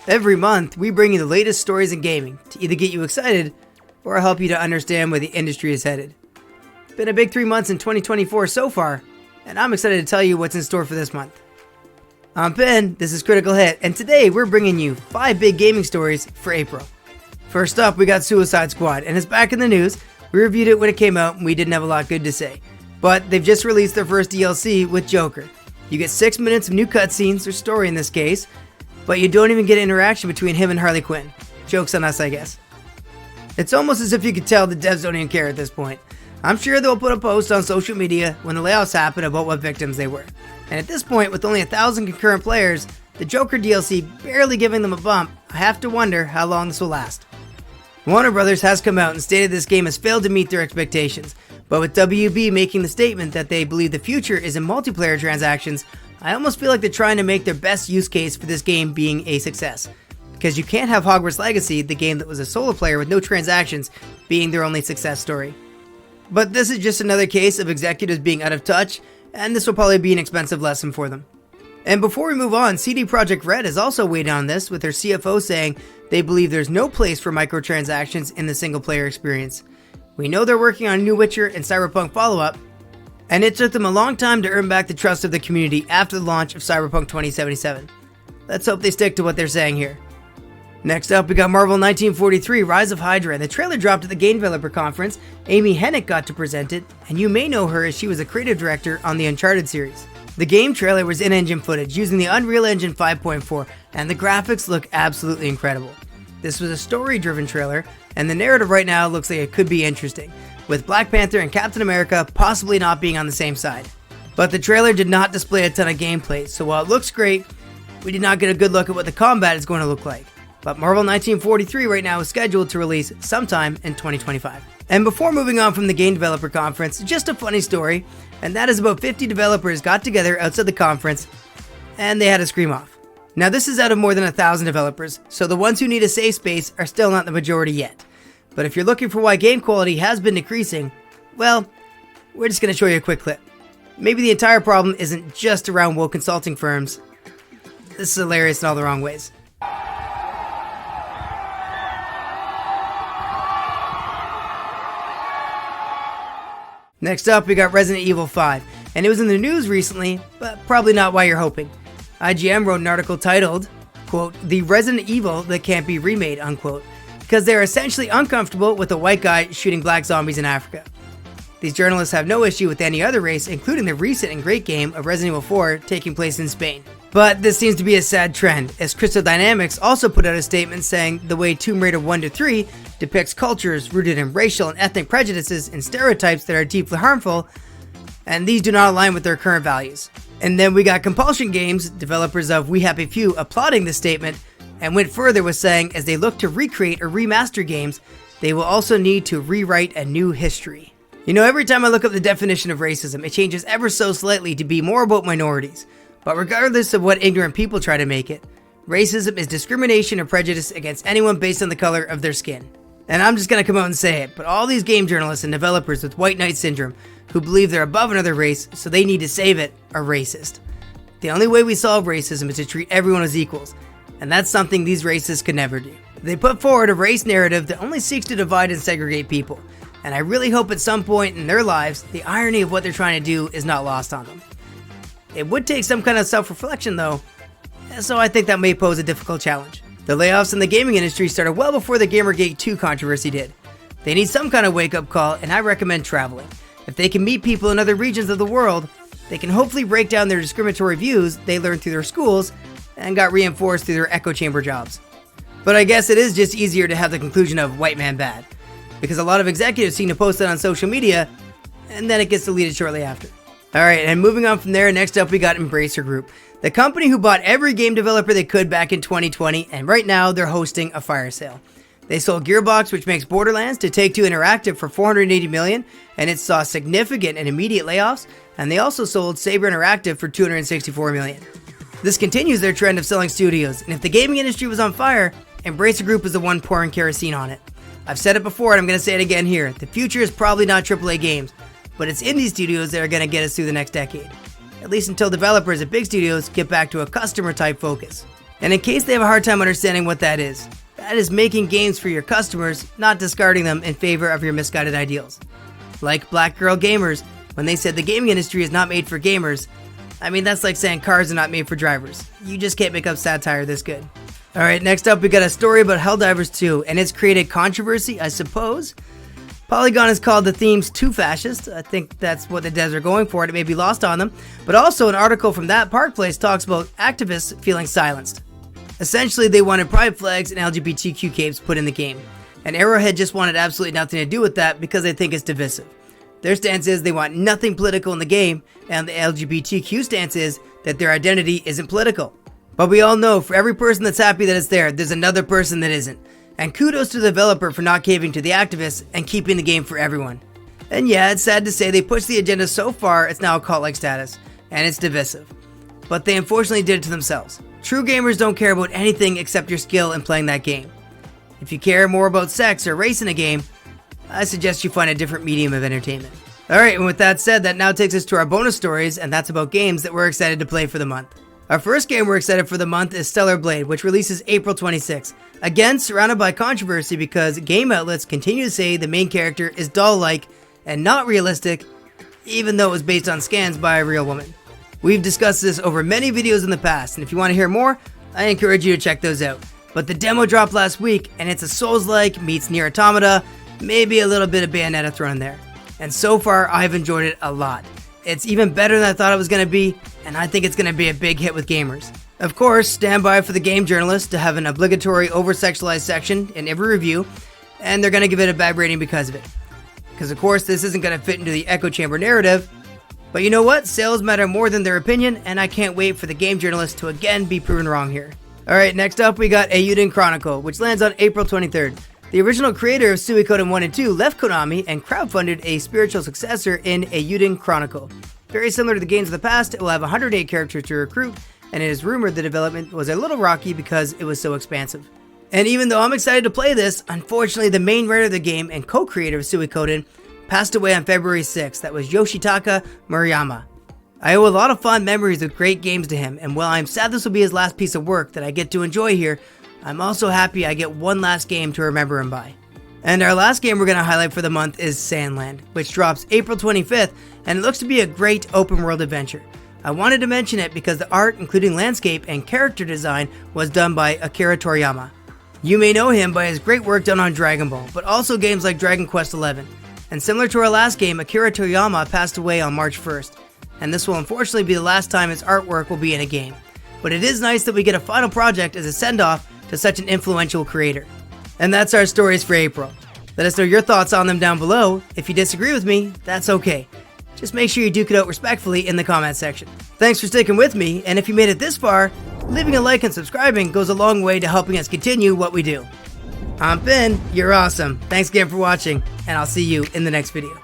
Every month, we bring you the latest stories in gaming to either get you excited or help you to understand where the industry is headed. It's been a big 3 months in 2024 so far, and I'm excited to tell you what's in store for this month. I'm Pynn, this is Critical Hit, and today we're bringing you 5 big gaming stories for April. First up, we got Suicide Squad, and it's back in the news. We reviewed it when it came out, and we didn't have a lot good to say. But they've just released their first DLC with Joker. You get 6 minutes of new cutscenes, or story in this case, but you don't even get interaction between him and Harley Quinn. Joke's on us, I guess. It's almost as if you could tell the devs don't even care at this point. I'm sure they'll put a post on social media when the layoffs happen about what victims they were. And at this point, with only 1,000 concurrent players, the Joker DLC barely giving them a bump, I have to wonder how long this will last. Warner Brothers has come out and stated this game has failed to meet their expectations, but with WB making the statement that they believe the future is in multiplayer transactions, I almost feel like they're trying to make their best use case for this game being a success. Because you can't have Hogwarts Legacy, the game that was a solo player with no transactions, being their only success story. But this is just another case of executives being out of touch, and this will probably be an expensive lesson for them. And before we move on, CD Projekt Red has also weighed on this, with their CFO saying they believe there's no place for microtransactions in the single player experience. We know they're working on New Witcher and Cyberpunk follow-up, and it took them a long time to earn back the trust of the community after the launch of Cyberpunk 2077. Let's hope they stick to what they're saying here. Next up, we got Marvel 1943 Rise of Hydra, and the trailer dropped at the Game Developer Conference. Amy Hennig got to present it, and you may know her as she was a creative director on the Uncharted series. The game trailer was in-engine footage using the Unreal Engine 5.4, and the graphics look absolutely incredible. This was a story-driven trailer, and the narrative right now looks like it could be interesting, with Black Panther and Captain America possibly not being on the same side. But the trailer did not display a ton of gameplay, so while it looks great, we did not get a good look at what the combat is going to look like. But Marvel 1943 right now is scheduled to release sometime in 2025. And before moving on from the Game Developer Conference, just a funny story, and that is about 50 developers got together outside the conference, and they had a scream off. Now this is out of more than 1,000 developers, so the ones who need a safe space are still not the majority yet. But if you're looking for why game quality has been decreasing, well, we're just going to show you a quick clip. Maybe the entire problem isn't just around woke consulting firms. This is hilarious in all the wrong ways. Next up, we got Resident Evil 5, and it was in the news recently, but probably not why you're hoping. IGN wrote an article titled, quote, "The Resident Evil That Can't Be Remade," unquote, because they're essentially uncomfortable with a white guy shooting black zombies in Africa. These journalists have no issue with any other race, including the recent and great game of Resident Evil 4 taking place in Spain. But this seems to be a sad trend, as Crystal Dynamics also put out a statement saying the way Tomb Raider 1-3 depicts cultures rooted in racial and ethnic prejudices and stereotypes that are deeply harmful, and these do not align with their current values. And then we got Compulsion Games, developers of We Happy Few, applauding this statement, and went further with saying as they look to recreate or remaster games, they will also need to rewrite a new history. You know, every time I look up the definition of racism, it changes ever so slightly to be more about minorities. But regardless of what ignorant people try to make it, racism is discrimination or prejudice against anyone based on the color of their skin. And I'm just gonna come out and say it, but all these game journalists and developers with white knight syndrome who believe they're above another race so they need to save it are racist. The only way we solve racism is to treat everyone as equals, and that's something these racists could never do. They put forward a race narrative that only seeks to divide and segregate people, and I really hope at some point in their lives, the irony of what they're trying to do is not lost on them. It would take some kind of self-reflection though, so I think that may pose a difficult challenge. The layoffs in the gaming industry started well before the Gamergate 2 controversy did. They need some kind of wake-up call, and I recommend traveling. If they can meet people in other regions of the world, they can hopefully break down their discriminatory views they learned through their schools and got reinforced through their echo chamber jobs. But I guess it is just easier to have the conclusion of white man bad, because a lot of executives seem to post it on social media, and then it gets deleted shortly after. Alright, and moving on from there, next up we got Embracer Group, the company who bought every game developer they could back in 2020, and right now they're hosting a fire sale. They sold Gearbox, which makes Borderlands, to Take-Two Interactive for $480 million, and it saw significant and immediate layoffs, and they also sold Saber Interactive for $264 million. This continues their trend of selling studios, and if the gaming industry was on fire, Embracer Group is the one pouring kerosene on it. I've said it before and I'm going to say it again here, the future is probably not AAA games, but it's indie studios that are going to get us through the next decade. At least until developers at big studios get back to a customer type focus. And in case they have a hard time understanding what that is making games for your customers, not discarding them in favor of your misguided ideals. Like Black Girl Gamers, when they said the gaming industry is not made for gamers, I mean, that's like saying cars are not made for drivers. You just can't make up satire this good. Alright, next up we got a story about Helldivers 2, and it's created controversy, I suppose. Polygon has called the themes too fascist. I think that's what the devs are going for, and it may be lost on them. But also an article from That Park Place talks about activists feeling silenced. Essentially, they wanted pride flags and LGBTQ capes put in the game. And Arrowhead just wanted absolutely nothing to do with that because they think it's divisive. Their stance is they want nothing political in the game, and the LGBTQ stance is that their identity isn't political. But we all know for every person that's happy that it's there, there's another person that isn't. And kudos to the developer for not caving to the activists and keeping the game for everyone. And yeah, it's sad to say they pushed the agenda so far it's now a cult-like status, and it's divisive. But they unfortunately did it to themselves. True gamers don't care about anything except your skill in playing that game. If you care more about sex or race in a game, I suggest you find a different medium of entertainment. Alright, and with that said, that now takes us to our bonus stories, and that's about games that we're excited to play for the month. Our first game we're excited for the month is Stellar Blade, which releases April 26th. Again, surrounded by controversy because game outlets continue to say the main character is doll-like and not realistic, even though it was based on scans by a real woman. We've discussed this over many videos in the past, and if you want to hear more, I encourage you to check those out. But the demo dropped last week, and it's a Souls-like meets Nier Automata, maybe a little bit of Bayonetta thrown in there. And so far, I've enjoyed it a lot. It's even better than I thought it was going to be, and I think it's going to be a big hit with gamers. Of course, stand by for the game journalists to have an obligatory over-sexualized section in every review, and they're going to give it a bad rating because of it. Because of course, this isn't going to fit into the echo chamber narrative. But you know what? Sales matter more than their opinion, and I can't wait for the game journalists to again be proven wrong here. Alright, next up we got Eiyuden Chronicle, which lands on April 23rd. The original creator of Suikoden 1 and 2 left Konami and crowdfunded a spiritual successor in Eiyuden Chronicle. Very similar to the games of the past, it will have 108 characters to recruit, and it is rumored the development was a little rocky because it was so expansive. And even though I'm excited to play this, unfortunately the main writer of the game and co-creator of Suikoden passed away on February 6th. That was Yoshitaka Murayama. I owe a lot of fond memories of great games to him, and while I'm sad this will be his last piece of work that I get to enjoy here, I'm also happy I get one last game to remember him by. And our last game we're going to highlight for the month is Sandland, which drops April 25th, and it looks to be a great open world adventure. I wanted to mention it because the art, including landscape and character design, was done by Akira Toriyama. You may know him by his great work done on Dragon Ball, but also games like Dragon Quest XI. And similar to our last game, Akira Toriyama passed away on March 1st, and this will unfortunately be the last time his artwork will be in a game. But it is nice that we get a final project as a send-off to such an influential creator. And that's our stories for April. Let us know your thoughts on them down below. If you disagree with me, that's okay. Just make sure you duke it out respectfully in the comment section. Thanks for sticking with me, and if you made it this far, leaving a like and subscribing goes a long way to helping us continue what we do. I'm Pynn, you're awesome. Thanks again for watching, and I'll see you in the next video.